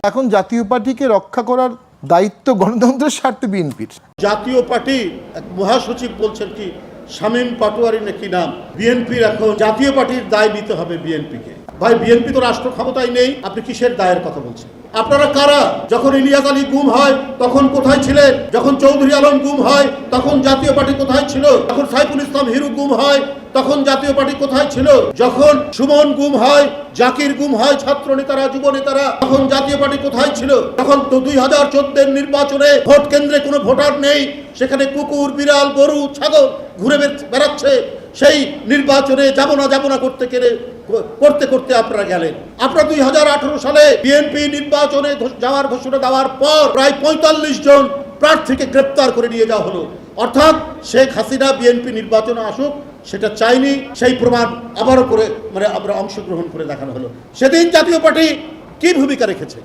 এখন জাতীয় পার্টিকে রক্ষা করার দায়িত্ব গণতন্ত্রের স্বার্থে বিএনপির। জাতীয় পার্টি এক মহাসচিব বলছেন কি শামীম পাটোয়ারি নাকি নাম, বিএনপির এখন জাতীয় পার্টির দায় নিতে হবে বিএনপিকে। ভাই, বিএনপি তো রাষ্ট্র ক্ষমতায় নেই, আপনি কিসের দায়ের কথা বলছেন? আপনারা কারা? যখন ইলিয়াস আলী গুম হয় তখন কোথায় ছিলেন? যখন চৌধুরী আলম গুম হয় তখন জাতীয় পার্টি কোথায় ছিল? যখন সাইফুল ইসলাম হিরু গুম হয় তখন জাতীয় পার্টি কোথায় ছিল? যখন সুমন গুম হয়, জাকির গুম হয়, ছাত্র নেতারা, যুব নেতারা, তখন জাতীয় পার্টি কোথায় ছিল? তখন তো 2014 নির্বাচনে ভোট কেন্দ্রে কোনো ভোটার নেই, সেখানে কুকুর, বিড়াল, গরু, ছাগল ঘুরে বেড়াচ্ছে। সেই নির্বাচনে যাবো না করতে করতে আপনারা গেলেন। আপনারা 2018 সালে বিএনপি নির্বাচনে যাওয়ার ঘোষণা দেওয়ার পর প্রায় 45 জন প্রার্থীকে গ্রেপ্তার করে নিয়ে যাওয়া হলো। অর্থাৎ শেখ হাসিনা বিএনপি নির্বাচনে আসুক সেটা চাইনি, সেই প্রমাণ আবারও করে আমরা অংশগ্রহণ করে দেখানো হলো। সেদিন জাতীয় পার্টি কি ভূমিকা রেখেছে?